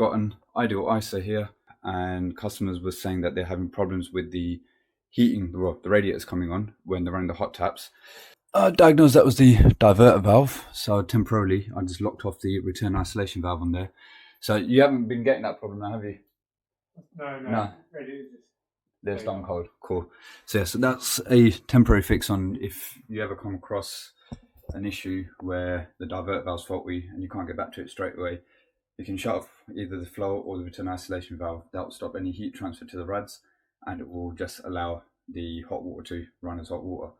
got an ideal Isar here, and customers were saying that they're having problems with the heating, well, the radiators coming on when they're running the hot taps. Diagnosed that was the diverter valve, so temporarily I just locked off the return isolation valve on there. So you haven't been getting that problem now, have you? No. They're stone cold. Cool. So yeah, so that's a temporary fix on if you ever come across an issue where the divert valve's faulty and you can't get back to it straight away. You can shut off either the flow or the return isolation valve. That will stop any heat transfer to the rads, and it will just allow the hot water to run as hot water.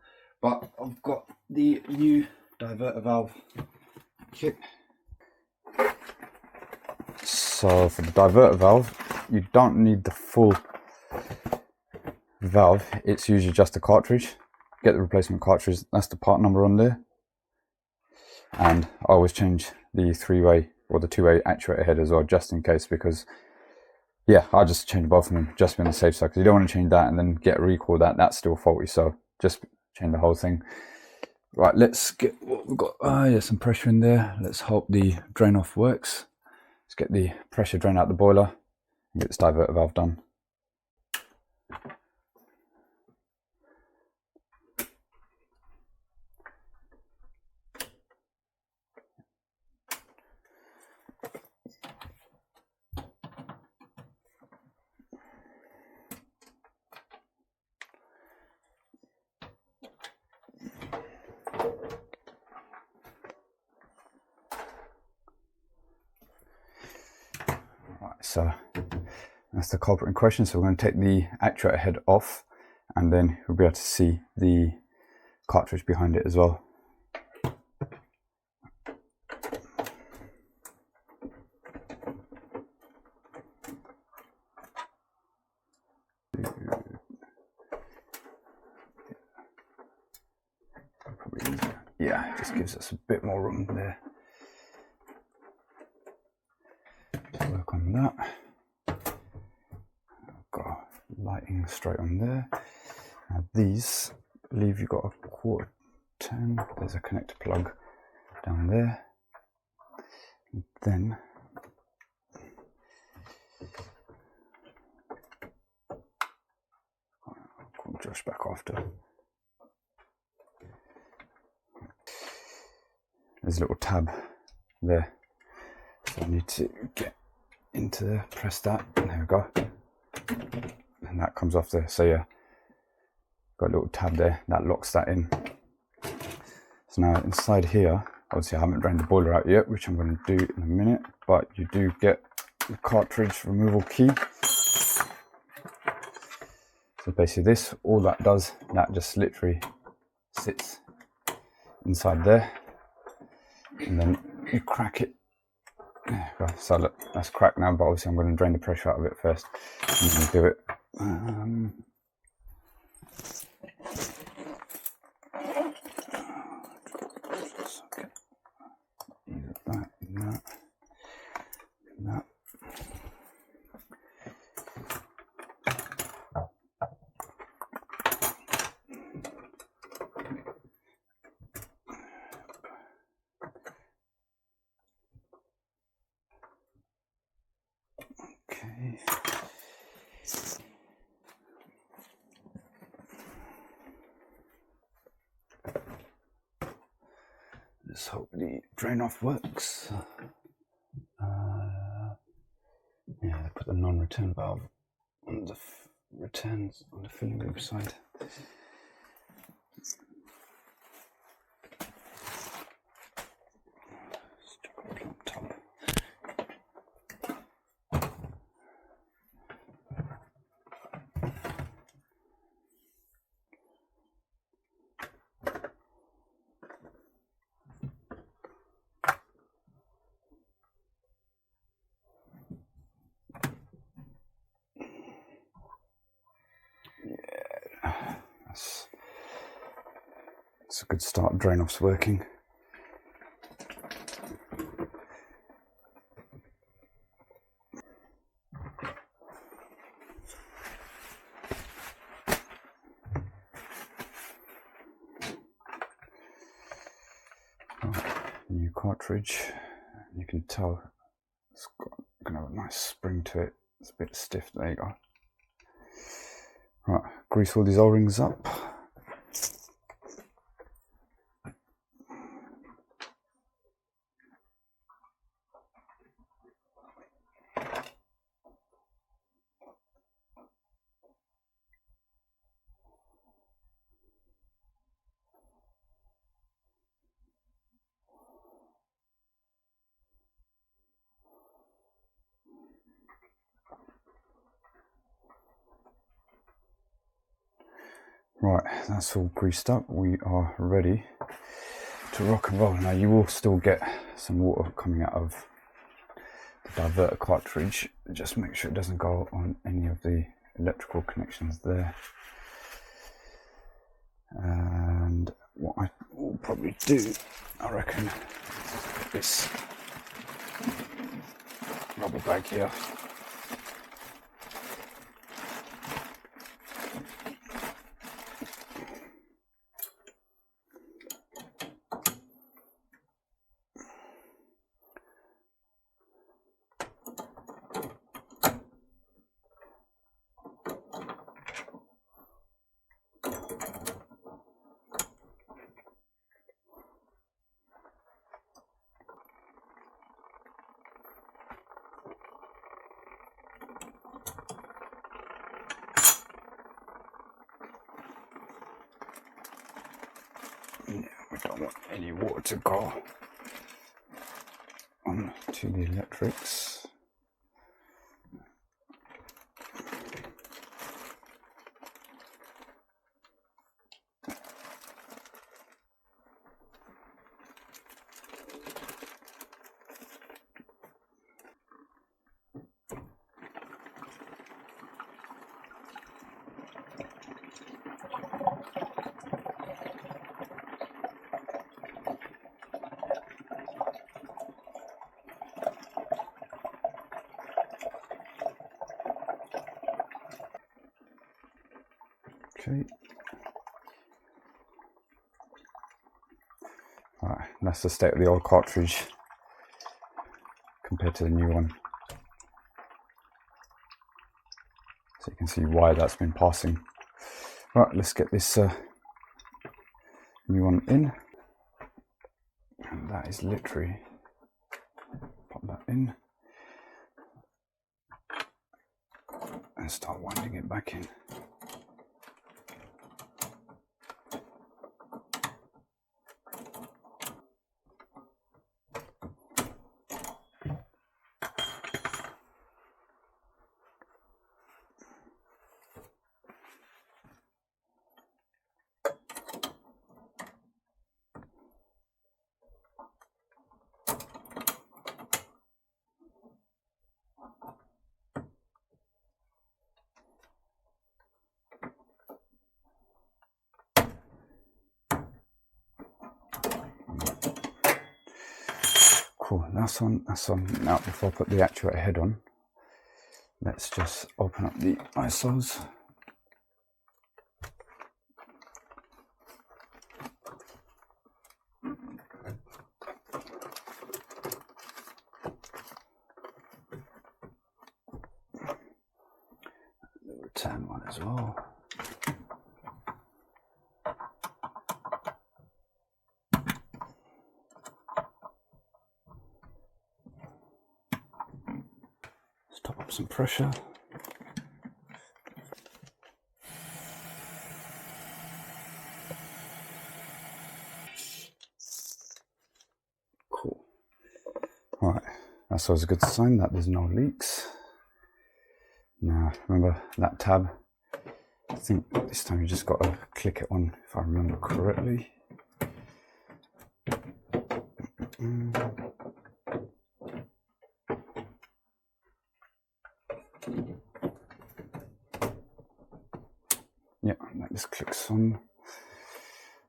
But I've got the new diverter valve kit. So for the diverter valve, you don't need the full valve. It's usually just a cartridge. Get the replacement cartridge. That's the part number on there. And I always change the three-way or the two-way actuator head as well, just in case, because yeah, I'll just change both of them just to be on the safe side, because you don't want to change that and then get a recall that's still faulty. So just change the whole thing. Right, let's get what we've got. Yeah, some pressure in there. Let's hope the drain off works. Let's get the pressure drain out the boiler and get this diverter valve done. So that's the culprit in question. So we're going to take the actuator head off, and then we'll be able to see the cartridge behind it as well. Yeah, it just gives us a bit more room there. Work on that. I've got lighting straight on there. Now these, I believe you've got a quarter 10. There's a connector plug down there. And then I'll call Josh back after. There's a little tab there. So I need to get into there, press that, and there we go. And that comes off there. So yeah, got a little tab there that locks that in. So now inside here, obviously I haven't drained the boiler out yet, which I'm going to do in a minute, but you do get the cartridge removal key. So basically this, all that does, that just literally sits inside there, and then you crack it. There we go. So look, that's cracked now, but obviously I'm going to drain the pressure out of it first. I'm going to do it. That. Okay. Let's hope the drain off works. Yeah, they put the non-return valve on the returns on the filling loop side. On top. It's a good start. Drain off's working. New cartridge. You can tell It's gonna have a nice spring to it. It's a bit stiff. There you go. Right, grease all these O-rings up. Right, that's all greased up. We are ready to rock and roll. Now you will still get some water coming out of the diverter cartridge. Just make sure it doesn't go on any of the electrical connections there. And what I will probably do, I reckon, this rubber bag here. Yeah, we don't want any water to go on to the electrics. Okay. Right, that's the state of the old cartridge compared to the new one. So you can see why that's been passing. Right, let's get this new one in. And that is literally, pop that in and start winding it back in. Cool, that's on. Now before I put the actuator head on, let's just open up the ISOs. The return one as well. Top up some pressure. Cool. Right, that's always a good sign that there's no leaks. Now remember that tab, I think this time you just got to click it on if I remember correctly. Yeah, that just clicks on.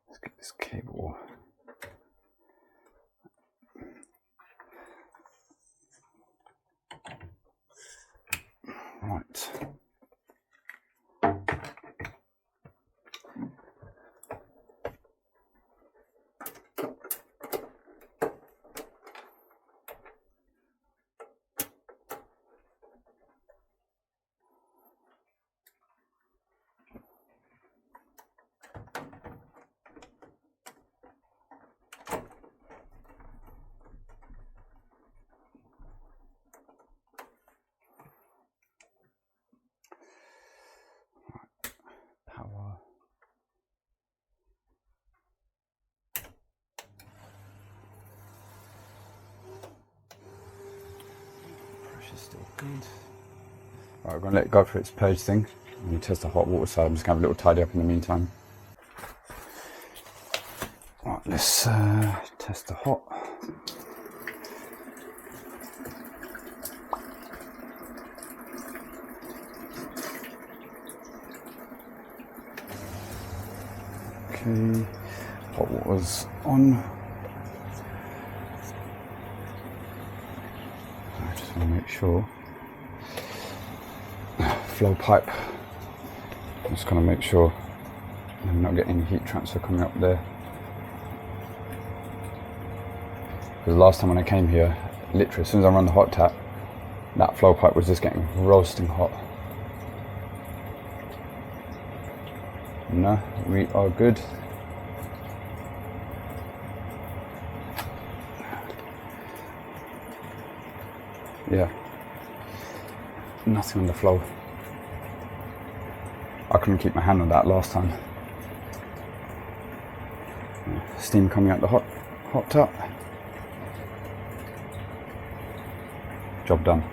Let's get this cable. Right. is still good. Right, we're going to let it go for its purge thing. I'm going to test the hot water side. I'm just going to have a little tidy up in the meantime. Right, let's test the hot. Okay, hot water's on. I just want to make sure. Flow pipe. I'm just going to make sure I'm not getting any heat transfer coming up there. Because last time when I came here, literally as soon as I run the hot tap, that flow pipe was just getting roasting hot. No, we are good. Yeah, nothing on the flow. I couldn't keep my hand on that last time. Steam coming out the hot tap. Job done.